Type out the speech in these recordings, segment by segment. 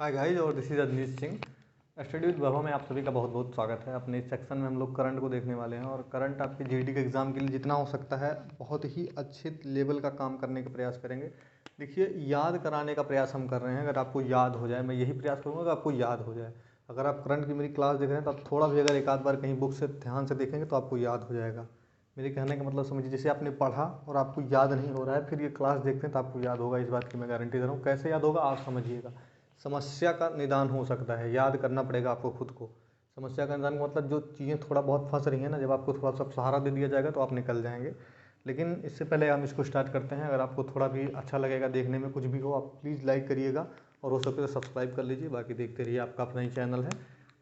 हाय guys, और this is Ajneet Singh. Study with Vaibhav में आप सभी का बहुत बहुत स्वागत है। अपने इस सेक्शन में हम लोग करंट को देखने वाले हैं और करंट आपके जीडी के एग्ज़ाम के लिए जितना हो सकता है बहुत ही अच्छे लेवल का काम करने का प्रयास करेंगे। देखिए, याद कराने का प्रयास हम कर रहे हैं। अगर आपको याद हो जाए, मैं यही प्रयास करूँगा कि आपको याद हो जाए। अगर आप करंट की मेरी क्लास देख रहे हैं तो आप थोड़ा भी अगर एक आध बार कहीं बुक से ध्यान से देखेंगे तो आपको याद हो जाएगा। मेरे कहने का मतलब समझिए, जैसे आपने पढ़ा और आपको याद नहीं हो रहा है, फिर ये क्लास देखते हैं तो आपको याद होगा। इस बात की मैं गारंटी दे रहा हूँ। कैसे याद होगा आप समझिएगा। समस्या का निदान हो सकता है, याद करना पड़ेगा आपको खुद को। समस्या का निदान का मतलब जो चीज़ें थोड़ा बहुत फंस रही हैं ना, जब आपको थोड़ा सा सहारा दे दिया जाएगा तो आप निकल जाएंगे। लेकिन इससे पहले हम इसको स्टार्ट करते हैं। अगर आपको थोड़ा भी अच्छा लगेगा देखने में, कुछ भी हो, आप प्लीज़ लाइक करिएगा और हो सके तो सब्सक्राइब कर लीजिए। बाकी देखते रहिए, आपका अपना ही चैनल है।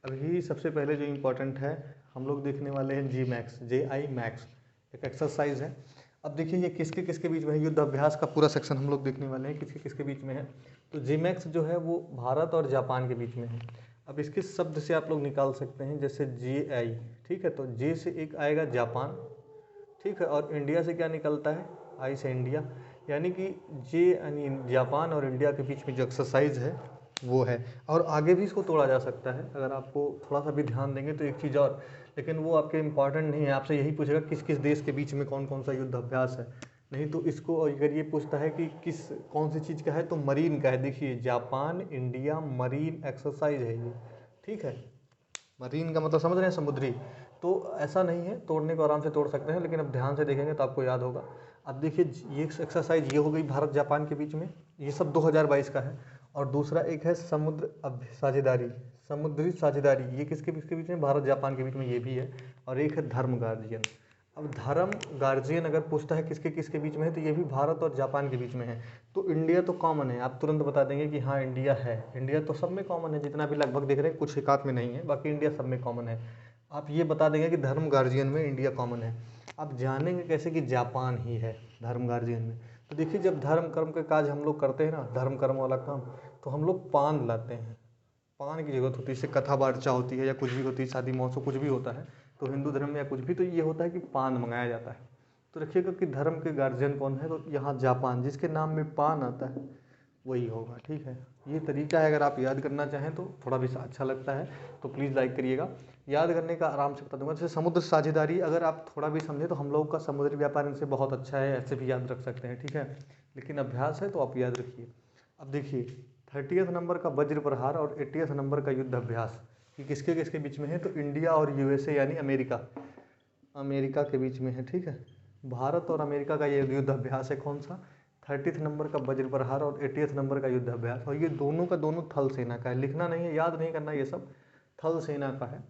अभी सबसे पहले जो इम्पोर्टेंट है, हम लोग देखने वाले हैं जी मैक्स, JI मैक्स, एक एक्सरसाइज है। अब देखिए, ये किसके किसके बीच में है। युद्ध अभ्यास का पूरा सेक्शन हम लोग देखने वाले हैं, किसके किसके बीच में है। तो जीमैक्स जो है वो भारत और जापान के बीच में है। अब इसके शब्द से आप लोग निकाल सकते हैं, जैसे JI, ठीक है। तो जे से एक आएगा जापान, ठीक है, और इंडिया से क्या निकलता है, आई से इंडिया। यानी कि जे यानी जापान और इंडिया के बीच में जो एक्सरसाइज है वो है। और आगे भी इसको तोड़ा जा सकता है, अगर आपको थोड़ा सा भी ध्यान देंगे तो एक चीज़ और, लेकिन वो आपके इम्पॉर्टेंट नहीं है। आपसे यही पूछेगा किस किस देश के बीच में कौन कौन सा युद्ध अभ्यास है। नहीं तो इसको अगर ये पूछता है कि किस कौन सी चीज़ का है, तो मरीन का है। देखिए, जापान इंडिया मरीन एक्सरसाइज है ये, ठीक है। मरीन का मतलब समझ रहे हैं, समुद्री। तो ऐसा नहीं है, तोड़ने को आराम से तोड़ सकते हैं, लेकिन अब ध्यान से देखेंगे तो आपको याद होगा। अब देखिए, ये एक्सरसाइज ये हो गई भारत जापान के बीच में, ये सब 2022 का है। और दूसरा एक है साझेदारी, समुद्री साझेदारी, ये किसके किसके बीच में, भारत जापान के बीच में, ये भी है। और एक है धर्म गार्जियन। अब धर्म गार्जियन अगर पूछता है किसके किसके बीच में है, तो ये भी भारत और जापान के बीच में है। तो इंडिया तो कॉमन है, आप तुरंत बता देंगे कि हाँ इंडिया है। इंडिया तो सब में कॉमन है, जितना भी लगभग देख रहे हैं, कुछ एकात में नहीं है, बाकी इंडिया सब में कॉमन है। आप ये बता देंगे कि धर्म गार्जियन में इंडिया कॉमन है। आप जानेंगे कैसे कि जापान ही है धर्म गार्जियन में। तो देखिए, जब धर्म कर्म के काज हम लोग करते हैं ना, धर्म कर्म वाला काम, तो हम लोग पान लाते हैं। पान की ज़रूरत होती है, इससे कथा वार्ता होती है या कुछ भी होती है, शादी महोत्सव कुछ भी होता है, तो हिंदू धर्म में या कुछ भी, तो ये होता है कि पान मंगाया जाता है। तो रखिएगा कि धर्म के गार्जियन कौन है, तो यहाँ जापान, जिसके नाम में पान आता है वही होगा, ठीक है। ये तरीका है, अगर आप याद करना चाहें तो थोड़ा भी अच्छा लगता है तो प्लीज़ लाइक करिएगा। याद करने का आराम से बता दूंगा। जैसे समुद्र साझेदारी, अगर आप थोड़ा भी समझे तो हम लोगों का समुद्री व्यापार इनसे बहुत अच्छा है, ऐसे भी याद रख सकते हैं, ठीक है। लेकिन अभ्यास है तो आप याद रखिए। अब देखिए, 30th नंबर का वज्र प्रहार और 80th नंबर का युद्ध अभ्यास, ये किसके किसके बीच में है, तो इंडिया और USA यानी अमेरिका, अमेरिका के बीच में है, ठीक है। भारत और अमेरिका का ये युद्ध अभ्यास है। कौन सा, 30th नंबर का वज्र प्रहार और 80th नंबर का युद्ध अभ्यास। और ये दोनों का दोनों थल सेना का है। लिखना नहीं है, याद नहीं करना, ये सब थल सेना का है।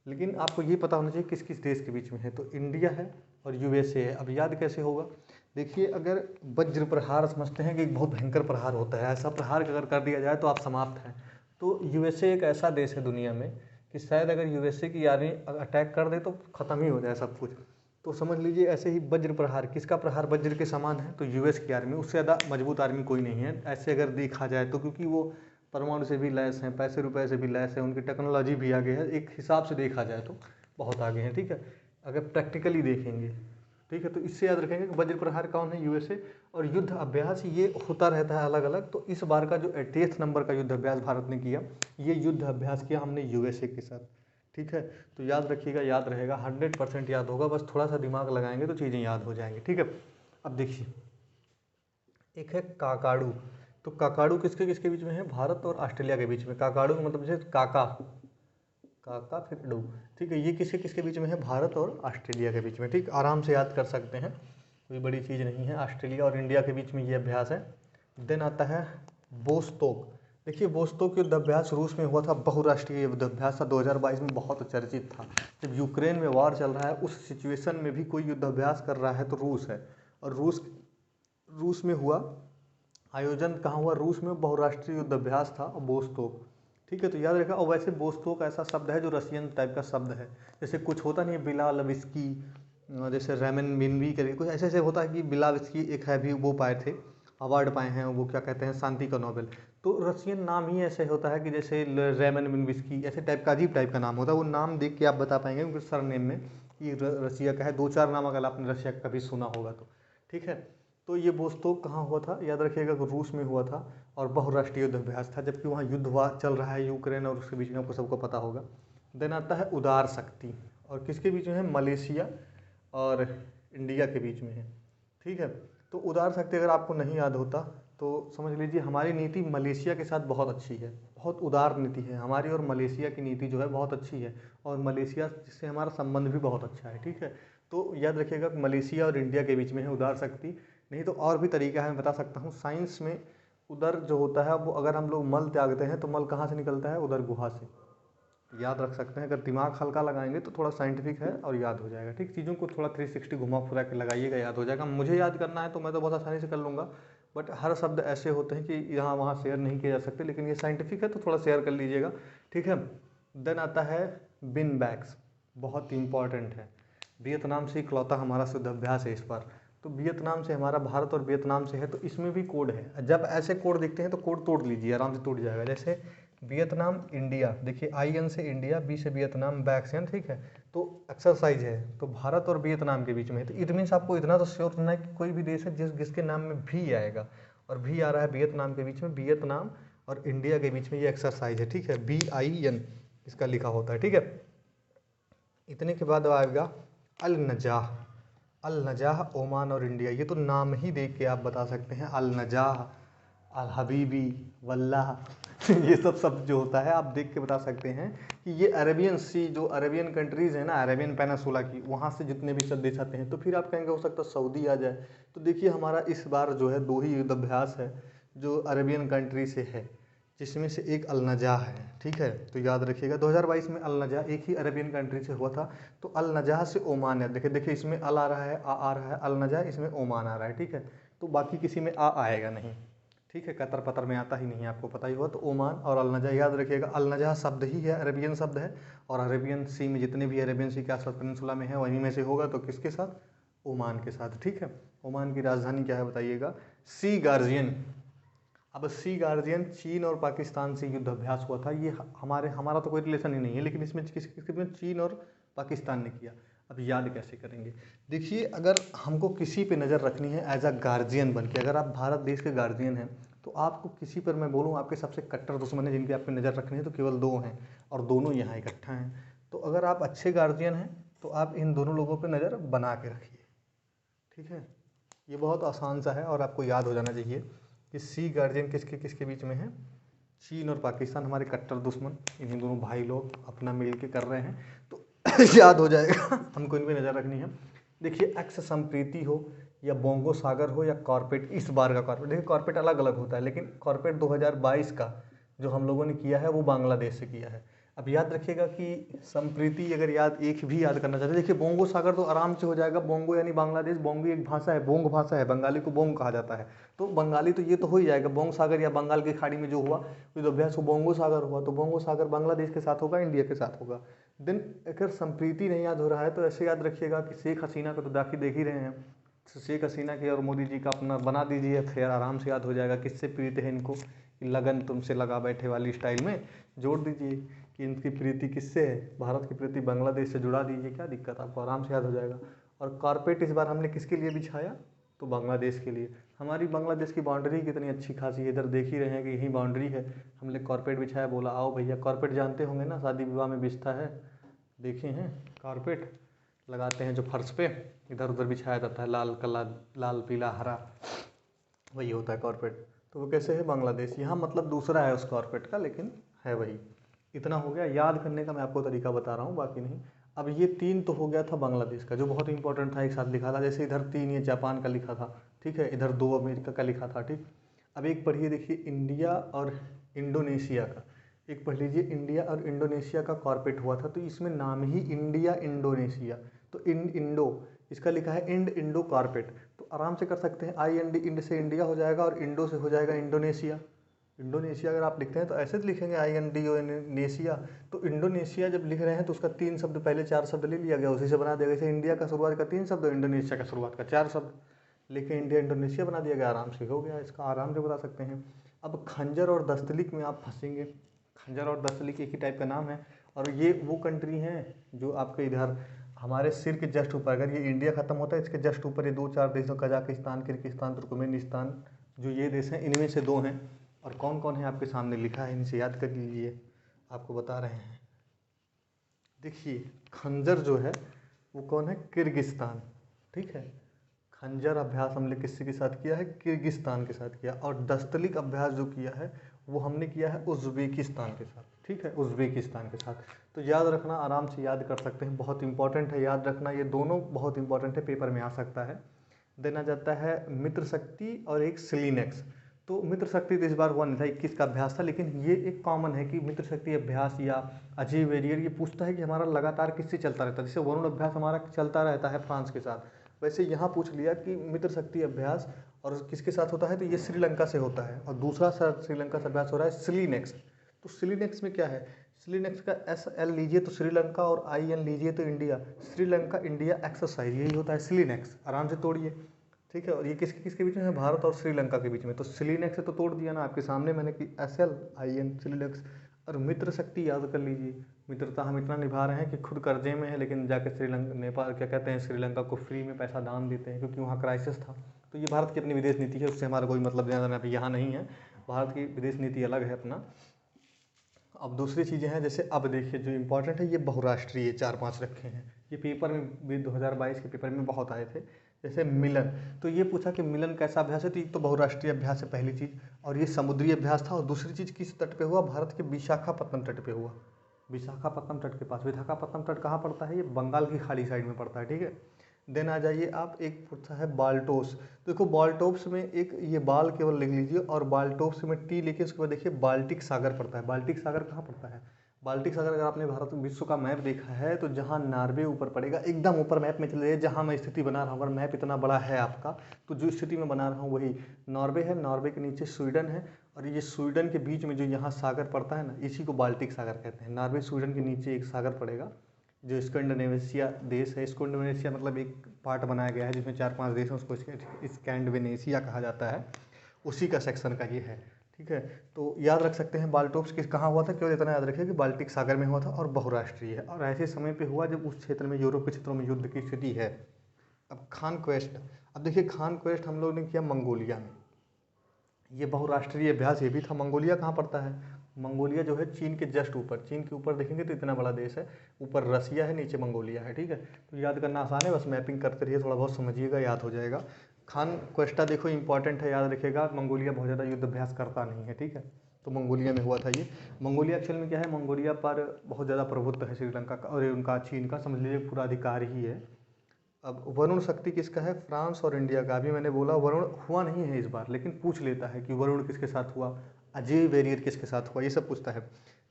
लेकिन आपको ये पता होना चाहिए किस किस देश के बीच में है, तो इंडिया है और USA है। अब याद कैसे होगा, देखिए, अगर वज्र प्रहार समझते हैं कि एक बहुत भयंकर प्रहार होता है, ऐसा प्रहार अगर कर दिया जाए तो आप समाप्त हैं। तो USA एक ऐसा देश है दुनिया में कि शायद अगर USA की आर्मी अटैक कर दे तो ख़त्म ही हो जाए सब कुछ। तो समझ लीजिए, ऐसे ही वज्र प्रहार, किसका प्रहार वज्र के समान है, तो US की आर्मी, उससे ज़्यादा मजबूत आर्मी कोई नहीं है ऐसे अगर देखा जाए तो। क्योंकि वो परमाणु से भी लैस हैं, पैसे रुपए से भी लैस है, उनकी टेक्नोलॉजी भी आगे है, एक हिसाब से देखा जाए तो बहुत आगे हैं, ठीक है, अगर प्रैक्टिकली देखेंगे, ठीक है। तो इससे याद रखेंगे कि वज्र प्रहार कौन है, USA। और युद्ध अभ्यास ये होता रहता है अलग अलग। तो इस बार का जो 80th नंबर का युद्ध अभ्यास भारत ने किया, ये युद्ध अभ्यास किया हमने USA के साथ, ठीक है। तो याद रखिएगा, याद रहेगा, 100% याद होगा, बस थोड़ा सा दिमाग लगाएंगे तो चीज़ें याद हो जाएंगी, ठीक है। अब देखिए, एक है काकाडू। तो काकाडू किसके किसके बीच में है, भारत और ऑस्ट्रेलिया के बीच में। काकाडू का मतलब जैसे काका, काका फिर डू, ठीक है। ये किसके किसके बीच में है, भारत और ऑस्ट्रेलिया के बीच में, ठीक। आराम से याद कर सकते हैं, कोई बड़ी चीज़ नहीं है। ऑस्ट्रेलिया और इंडिया के बीच में ये अभ्यास है। देन आता है बोस्तोक। देखिए, बोस्तोक युद्ध अभ्यास रूस में हुआ था, बहुराष्ट्रीय युद्ध अभ्यास था, 2022 में बहुत चर्चित था। जब यूक्रेन में वार चल रहा है, उस सिचुएशन में भी कोई युद्ध अभ्यास कर रहा है तो रूस है। और रूस में हुआ, आयोजन कहाँ हुआ, रूस में, बहुराष्ट्रीय युद्ध अभ्यास था बोस्तोक, ठीक है। तो याद रखा। और वैसे बोस्तोक ऐसा शब्द है जो रशियन टाइप का शब्द है। जैसे कुछ होता नहीं है बिलालविस्की, जैसे रेमन मिनवी करके कुछ ऐसे ऐसे होता है कि बिलाविस्की एक है भी, वो पाए थे, अवार्ड पाए हैं, वो क्या कहते हैं, शांति का नोबेल। तो रशियन नाम ही ऐसे होता है कि जैसे रेमन मिनविस्की, ऐसे टाइप का अजीब टाइप का नाम होता है। वो नाम देख के आप बता पाएंगे उनके सरनेम में कि रशिया का है। दो चार नाम अगर आपने रशिया का कभी सुना होगा तो, ठीक है। तो ये वोस्टोक कहाँ हुआ था, याद रखिएगा रूस में हुआ था और बहुराष्ट्रीय युद्ध अभ्यास था, जबकि वहाँ युद्ध चल रहा है यूक्रेन और उसके बीच में, आपको सबको पता होगा। देन आता है उदार शक्ति, और किसके बीच में है, मलेशिया और इंडिया के बीच में है, ठीक है। तो उदार शक्ति अगर आपको नहीं याद होता तो समझ लीजिए हमारी नीति मलेशिया के साथ बहुत अच्छी है, बहुत उदार नीति है हमारी, और मलेशिया की नीति जो है बहुत अच्छी है, और मलेशिया से हमारा संबंध भी बहुत अच्छा है, ठीक है। तो याद रखिएगा मलेशिया और इंडिया के बीच में है उदार शक्ति। नहीं तो और भी तरीका है, मैं बता सकता हूँ। साइंस में उदर जो होता है वो अगर हम लोग मल त्यागते हैं तो मल कहाँ से निकलता है, उदर गुहा से, याद रख सकते हैं। अगर दिमाग हल्का लगाएंगे तो थोड़ा साइंटिफिक है और याद हो जाएगा, ठीक। चीज़ों को थोड़ा 360 घुमा फिरा के लगाइएगा, याद हो जाएगा। मुझे याद करना है तो मैं तो बहुत आसानी से कर लूँगा, बट हर शब्द ऐसे होते हैं कि यहाँ वहाँ शेयर नहीं किए जा सकते, लेकिन ये साइंटिफिक है तो थोड़ा शेयर कर लीजिएगा, ठीक है। देन आता है बिन बैग्स, बहुत इंपॉर्टेंट है। वियतनाम से इकलौता हमारा शुद्ध अभ्यास है इस बार, तो वियतनाम से हमारा, भारत और वियतनाम से है, तो इसमें भी कोड है। जब ऐसे कोड दिखते हैं तो कोड तोड़ लीजिए, आराम से टूट जाएगा। जैसे वियतनाम इंडिया, देखिए IN से इंडिया, B से वियतनाम, बैक्स है, ठीक है। तो एक्सरसाइज है, तो भारत और वियतनाम के बीच में है, तो इट मीन्स आपको इतना तो श्योर रहना है कि कोई भी देश है जिसके नाम में भी आएगा, और भी आ रहा है वियतनाम के बीच में, वियतनाम और इंडिया के बीच में ये एक्सरसाइज है, ठीक है। BIN इसका लिखा होता है, ठीक है। इतने के बाद आएगा अल नजाह। अल नजाह ओमान और इंडिया, ये तो नाम ही देख के आप बता सकते हैं। अल नजाह, अल हबीबी, वल्लाह ये सब शब्द जो होता है आप देख के बता सकते हैं कि ये अरेबियन सी, जो अरेबियन कंट्रीज़ है ना, अरेबियन पेनिसुला की, वहाँ से जितने भी सब देश आते हैं। तो फिर आप कहेंगे हो सकता है सऊदी आ जाए, तो देखिए हमारा इस बार जो है 2 ही युद्ध अभ्यास है जो अरेबियन कंट्री से है, जिसमें से एक अल नजाह है, ठीक है। तो याद रखिएगा 2022 में अल नजाह एक ही अरेबियन कंट्री से हुआ था, तो अल नजाह से ओमान है। देखिए इसमें अल आ रहा है, आ रहा है, अल नजाह, इसमें ओमान आ रहा है, ठीक है। तो बाकी किसी में आएगा नहीं, ठीक है। कतर पतर में आता ही नहीं, आपको पता ही हुआ। तो ओमान और अल नजाह याद रखिएगा। अल नजाह शब्द ही है, अरेबियन शब्द है, और अरेबियन सी में जितने भी अरेबियन सी के आसपास पेनिनसुला में है वहीं में से होगा, तो किसके साथ, ओमान के साथ, ठीक है। ओमान की राजधानी क्या है बताइएगा, सी गार्जियन। अब सी गार्जियन चीन और पाकिस्तान से युद्ध अभ्यास हुआ था, ये हमारा तो कोई रिलेशन ही नहीं है, लेकिन इसमें किसके चीन और पाकिस्तान ने किया। अब याद कैसे करेंगे, देखिए अगर हमको किसी पे नज़र रखनी है एज अ गार्जियन बन के, अगर आप भारत देश के गार्जियन हैं तो आपको किसी पर, मैं बोलूँ आपके सबसे कट्टर दुश्मन है जिनके आपको नज़र रखनी है, तो केवल 2 हैं, और दोनों यहाँ इकट्ठा हैं। तो अगर आप अच्छे गार्जियन हैं तो आप इन दोनों लोगों पर नज़र बना के रखिए, ठीक है। ये बहुत आसान सा है और आपको याद हो जाना चाहिए कि सी गार्जियन किसके किसके बीच में है, चीन और पाकिस्तान, हमारे कट्टर दुश्मन, इन्हीं दोनों भाई लोग अपना मिल के कर रहे हैं, तो याद हो जाएगा। हमको इन पर नज़र रखनी है। देखिए एक्स संप्रीति हो या बोंगो सागर हो या कॉर्पेट, इस बार का कॉर्पेट, देखिए कॉर्पेट अलग अलग होता है, लेकिन कॉर्पेट 2022 का जो हम लोगों ने किया है वो बांग्लादेश से किया है। अब याद रखिएगा कि संप्रीति अगर एक भी याद करना चाहते हैं, देखिए बोंगो सागर तो आराम से हो जाएगा। बोंगो यानी बांग्लादेश, बोंगो एक भाषा है, बोंग भाषा है, बंगाली को बोंग कहा जाता है, तो बंगाली तो ये तो हो ही जाएगा। बोंग सागर या बंगाल की खाड़ी में जो हुआ युद्ध अभ्यास वो बोंगो सागर हुआ, तो बोंगो सागर बांग्लादेश के साथ होगा, इंडिया के साथ होगा। देन अगर संप्रीति नहीं याद हो रहा है तो ऐसे याद रखिएगा कि शेख हसीना को तो देख ही रहे हैं, तो शेख हसीना की और मोदी जी का अपना बना दीजिए, फिर आराम से याद हो जाएगा किससे प्रीत है इनको, लगन तुमसे लगा बैठे वाली स्टाइल में जोड़ दीजिए कि इनकी प्रीति किससे है, भारत की प्रीति बांग्लादेश से जुड़ा दीजिए, क्या दिक्कत, आपको आराम से याद हो जाएगा। और कारपेट इस बार हमने किसके लिए बिछाया, तो बांग्लादेश के लिए। हमारी बांग्लादेश की बाउंड्री कितनी अच्छी खासी है, इधर देख ही रहे हैं कि यही बाउंड्री है, हमने कारपेट बिछाया, बोला आओ भैया। कारपेट जानते होंगे ना, शादी विवाह में बिछता है, देखे हैं कारपेट लगाते हैं जो फर्श पे इधर उधर बिछाया जाता है, लाल कलर, लाल पीला हरा, वही होता है कारपेट। तो वो कैसे है, बांग्लादेश। यहाँ मतलब दूसरा है उस कारपेट का, लेकिन है वही। इतना हो गया याद करने का, मैं आपको तरीका बता रहा हूँ, बाकी नहीं। अब ये 3 तो हो गया था बांग्लादेश का जो बहुत इंपॉर्टेंट था, एक साथ लिखा था। जैसे इधर 3 ये जापान का लिखा था, ठीक है, इधर 2 अमेरिका का लिखा था, ठीक। अब एक पढ़िए, देखिए इंडिया और इंडोनेशिया का, एक पढ़ लीजिए, इंडिया और इंडोनेशिया का कॉर्पेट हुआ था, तो इसमें नाम ही इंडिया इंडोनेशिया, तो इंडो, इसका लिखा है इंडो कॉर्पेट, तो आराम से कर सकते हैं। इंड से इंडिया हो जाएगा और इंडो से हो जाएगा इंडोनेशिया। इंडोनेशिया अगर आप लिखते हैं तो ऐसे तो लिखेंगे INDO, तो इंडोनेशिया जब लिख रहे हैं तो उसका 3 शब्द पहले 4 शब्द ले लिया गया, उसी से बना दिया गया। जैसे इंडिया का शुरुआत का 3 शब्द, इंडोनेशिया का शुरुआत का 4 शब्द, लेकिन इंडिया इंडोनेशिया बना दिया गया, आराम से हो गया, इसका आराम से बता सकते हैं। अब खंजर और दस्तलिक में आप फंसेंगे, खंजर और दस्तलिक एक ही टाइप का नाम है, और ये वो कंट्री हैं जो आपके इधर हमारे सिर के जस्ट ऊपर, अगर ये इंडिया खत्म होता है इसके जस्ट ऊपर ये 2-4 देशों, कजाकिस्तान, किर्गिस्तान, तुर्कमेनिस्तान, जो ये देश हैं इनमें से 2 हैं। और कौन कौन है आपके सामने लिखा है, इनसे याद कर लीजिए, आपको बता रहे हैं। देखिए खंजर जो है वो कौन है, किर्गिस्तान, ठीक है। खंजर अभ्यास हमने किसके के साथ किया है, किर्गिस्तान के साथ किया। और दस्तलिक अभ्यास जो किया है वो हमने किया है उज़्बेकिस्तान के साथ, ठीक है, उज़्बेकिस्तान के साथ। तो याद रखना, आराम से याद कर सकते हैं, बहुत इंपॉर्टेंट है याद रखना, ये दोनों बहुत इंपॉर्टेंट है, पेपर में आ सकता है। देना जाता है मित्र शक्ति और एक सिलीनेक्स। तो मित्र शक्ति तो इस बार हुआ नहीं था, 21 का अभ्यास था, लेकिन ये एक कॉमन है कि मित्र शक्ति अभ्यास या अजय वेरियर ये पूछता है कि हमारा लगातार किससे चलता रहता है। जैसे वरुण अभ्यास हमारा चलता रहता है फ्रांस के साथ, वैसे यहाँ पूछ लिया कि मित्र शक्ति अभ्यास और किसके साथ होता है, तो ये श्रीलंका से होता है। और दूसरा श्रीलंका से अभ्यास हो रहा है सिलीनेक्स। तो सिलीनेक्स में क्या है, सिलीनेक्स का SL लीजिए तो श्रीलंका और IN लीजिए तो इंडिया, श्रीलंका इंडिया एक्सरसाइज, यही होता है सिलीनेक्स। आराम से तोड़िए, ठीक है। और ये किसके किसके बीच में है, भारत और श्रीलंका के बीच में। तो सिलीनेक्स से तो तोड़ दिया ना आपके सामने मैंने कि SL IN सिलीनेक्स। और मित्र शक्ति याद कर लीजिए, मित्रता हम इतना निभा रहे हैं कि खुद कर्जे में है, लेकिन जाके श्रीलंका, नेपाल क्या कहते हैं, श्रीलंका को फ्री में पैसा दान देते हैं क्योंकि वहाँ क्राइसिस था। तो ये भारत की अपनी विदेश नीति है, उससे हमारा कोई मतलब ज़्यादा अभी यहाँ नहीं है, भारत की विदेश नीति अलग है अपना। अब दूसरी चीज़ें हैं, जैसे अब देखिए जो इम्पोर्टेंट है, ये बहुराष्ट्रीय 4-5 रखे हैं, ये पेपर में भी 2022 के पेपर में बहुत आए थे। जैसे मिलन, तो ये पूछा कि मिलन कैसा अभ्यास है, तो एक तो बहुराष्ट्रीय अभ्यास है पहली चीज़, और ये समुद्री अभ्यास था। और दूसरी चीज़ किस तट पे हुआ, भारत के विशाखापत्तनम तट पे हुआ, विशाखापत्तनम तट के पास। विशाखापत्तनम तट कहाँ पड़ता है, ये बंगाल की खाड़ी साइड में पड़ता है, ठीक है। देन आ जाइए आप, एक पूछा है बाल्टोस। देखो बाल्टोप्स में एक ये बाल केवल लिख लीजिए, और बाल्टोप्स में टी लिखिए, उसके बाद देखिए बाल्टिक सागर पड़ता है। बाल्टिक सागर कहाँ पड़ता है, बाल्टिक सागर अगर आपने भारत विश्व का मैप देखा है तो जहाँ नॉर्वे ऊपर पड़ेगा, एकदम ऊपर मैप में चले जाइए, जहाँ मैं स्थिति बना रहा हूँ, अगर मैप इतना बड़ा है आपका तो जो स्थिति में बना रहा हूँ वही नॉर्वे है, नॉर्वे के नीचे स्वीडन है, और ये स्वीडन के बीच में जो यहाँ सागर पड़ता है ना, इसी को बाल्टिक सागर कहते हैं। नॉर्वे स्वीडन के नीचे एक सागर पड़ेगा जो स्कैंडिनेविया देश है, स्कैंडिनेविया मतलब एक पार्ट बनाया गया है जिसमें 4-5 देश हैं, उसको स्कैंडिनेविया कहा जाता है, उसी का सेक्शन का ये है, ठीक है। तो याद रख सकते हैं बाल्टोप्स किस कहाँ हुआ था, केवल इतना याद रखिए कि बाल्टिक सागर में हुआ था और बहुराष्ट्रीय है, और ऐसे समय पे हुआ जब उस क्षेत्र में, यूरोप के क्षेत्रों में युद्ध की स्थिति है। अब खान क्वेस्ट, अब देखिए खान क्वेस्ट हम लोग ने किया मंगोलिया में, ये बहुराष्ट्रीय अभ्यास ये भी था। मंगोलिया कहाँ पड़ता है, मंगोलिया जो है चीन के जस्ट ऊपर, चीन के ऊपर देखेंगे तो इतना बड़ा देश है, ऊपर रसिया है, नीचे मंगोलिया है, ठीक है। तो याद करना आसान है, बस मैपिंग करते रहिए, थोड़ा बहुत समझिएगा, याद हो जाएगा। खान क्वेस्टा देखो इंपॉर्टेंट है, याद रखिएगा। मंगोलिया बहुत ज़्यादा युद्ध अभ्यास करता नहीं है, ठीक है। तो मंगोलिया में हुआ था ये। मंगोलिया एक्चुअल में क्या है, मंगोलिया पर बहुत ज़्यादा प्रभुत्व है श्रीलंका का, और उनका चीन का समझ लीजिए पूरा अधिकार ही है। अब वरुण शक्ति किसका है, फ्रांस और इंडिया का। अभी मैंने बोला वरुण हुआ नहीं है इस बार, लेकिन पूछ लेता है कि वरुण किसके साथ हुआ, अजय वेरियर किसके साथ हुआ, ये सब पूछता है।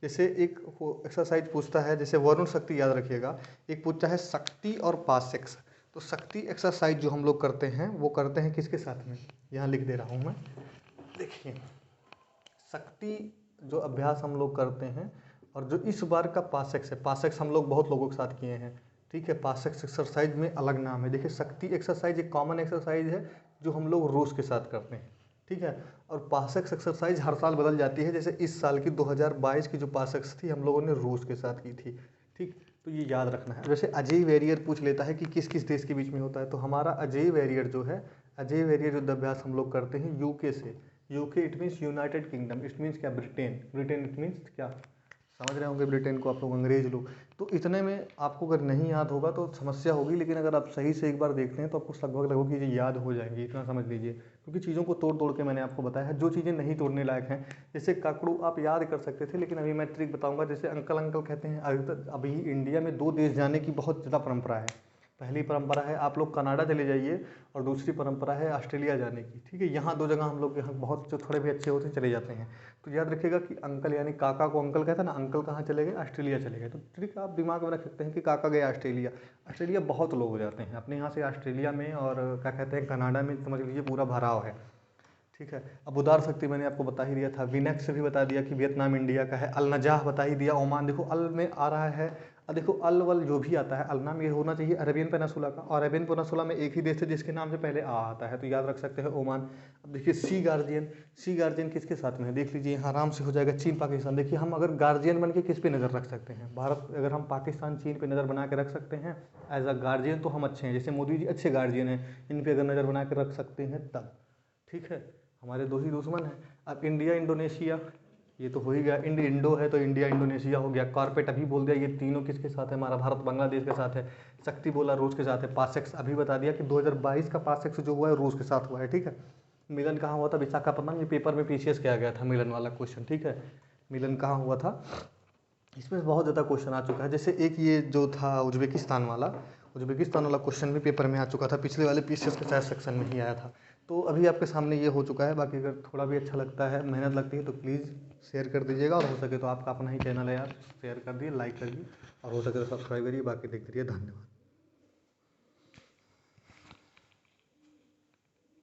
जैसे एक एक्सरसाइज पूछता है, जैसे वरुण शक्ति याद रखिएगा, एक पूछता है शक्ति और पासेक्स। तो शक्ति एक्सरसाइज जो हम लोग करते हैं वो करते हैं किसके साथ में, यहाँ लिख दे रहा हूँ मैं, देखिए शक्ति जो अभ्यास हम लोग करते हैं, और जो इस बार का पासेक्स है, पासेक्स हम लोग बहुत लोगों के साथ किए हैं, ठीक है। पासेक्स एक्सरसाइज में अलग नाम है। देखिए शक्ति एक्सरसाइज एक कॉमन एक्सरसाइज है जो हम लोग रूस के साथ करते हैं, ठीक है। और पासेक्स एक्सरसाइज हर साल बदल जाती है, जैसे इस साल की 2022 की जो पासेक्स थी हम लोगों ने रूस के साथ की थी, ठीक। तो ये याद रखना है। जैसे अजय वेरियर पूछ लेता है कि किस किस देश के बीच में होता है, तो हमारा अजय वेरियर जो है, अजय वेरियर युद्ध अभ्यास हम लोग करते हैं यूके से। UK it means United kingdom, it means क्या, ब्रिटेन, ब्रिटेन इट मीन्स क्या, समझ रहे होंगे ब्रिटेन को आप लोग, अंग्रेज लोग। तो इतने में आपको अगर नहीं याद होगा तो समस्या होगी, लेकिन अगर आप सही से एक बार देखते हैं तो आपको लगभग चीज़ें याद हो जाएंगी, इतना समझ लीजिए। क्योंकि चीज़ों को तोड़ तोड़ के मैंने आपको बताया है, जो चीज़ें नहीं तोड़ने लायक हैं, जैसे काकड़ू आप याद कर सकते थे, लेकिन अभी मैं ट्रिक बताऊँगा। जैसे अंकल अंकल कहते हैं, अभी इंडिया में 2 देश जाने की बहुत ज़्यादा परंपरा है। पहली परंपरा है आप लोग कनाडा चले जाइए, और दूसरी परंपरा है ऑस्ट्रेलिया जाने की, ठीक है। यहाँ 2 जगह हम लोग यहाँ बहुत जो थोड़े भी अच्छे होते हैं चले जाते हैं। तो याद रखिएगा कि अंकल यानी काका को अंकल कहता है ना, अंकल कहाँ चले गए, ऑस्ट्रेलिया चले गए। तो ठीक है, आप दिमाग में रख सकते हैं कि काका गए ऑस्ट्रेलिया। ऑस्ट्रेलिया बहुत लोग हो जाते हैं अपने यहाँ से, ऑस्ट्रेलिया में और क्या कहते हैं कनाडा में, समझ लीजिए पूरा भराव है, ठीक है। अब उदार शक्ति मैंने आपको बता ही दिया था, विनेक्स भी बता दिया कि वियतनाम इंडिया का है, अल नजाह बता ही दिया, ओमान देखो अल में आ रहा है, अब देखो अल वल जो भी आता है, अल नाम ये होना चाहिए अरेबियन पेनिनसुला का, और अरेबियन पेनिनसुला में एक ही देश है जिसके नाम से पहले आ आता है, तो याद रख सकते हैं ओमान। अब देखिए सी गार्जियन, सी गार्जियन किसके साथ में है, देख लीजिए यहाँ आराम से हो जाएगा, चीन पाकिस्तान। देखिए हम अगर गार्जियन बन के किस पे नज़र रख सकते हैं, भारत, अगर हम पाकिस्तान चीन पे नज़र बना के रख सकते हैं एज अ गार्जियन तो हम अच्छे हैं, जैसे मोदी जी अच्छे गार्जियन हैं, इन पे अगर नज़र बना के रख सकते हैं तब ठीक है। हमारे दो ही दुश्मन हैं। अब इंडिया इंडोनेशिया, ये तो हो ही गया, इंडो है तो इंडिया इंडोनेशिया हो गया। कॉर्पेट अभी बोल दिया, ये तीनों किसके साथ है, हमारा भारत बांग्लादेश के साथ है। शक्ति बोला रूस के साथ है। पासेक्स अभी बता दिया कि 2022 का पासेक्स जो हुआ है रूस के साथ हुआ है, ठीक है। मिलन कहाँ हुआ था, विशाखापट्टनम, ये पेपर में पीसीएस किया गया था मिलन वाला क्वेश्चन, ठीक है। मिलन कहाँ हुआ था, इसमें बहुत ज़्यादा क्वेश्चन आ चुका है। जैसे एक ये जो था उज्बेकिस्तान वाला क्वेश्चन भी पेपर में आ चुका था, पिछले वाले पीसीएस के शायद सेक्शन में ही आया था। तो अभी आपके सामने ये हो चुका है। बाकी अगर थोड़ा भी अच्छा लगता है, मेहनत लगती है तो प्लीज़ शेयर कर दीजिएगा, और हो सके तो आपका अपना ही चैनल है यार, शेयर कर दिए, लाइक कर दिए, और हो सके तो सब्सक्राइब करिए। बाकी देखते रहिए, धन्यवाद।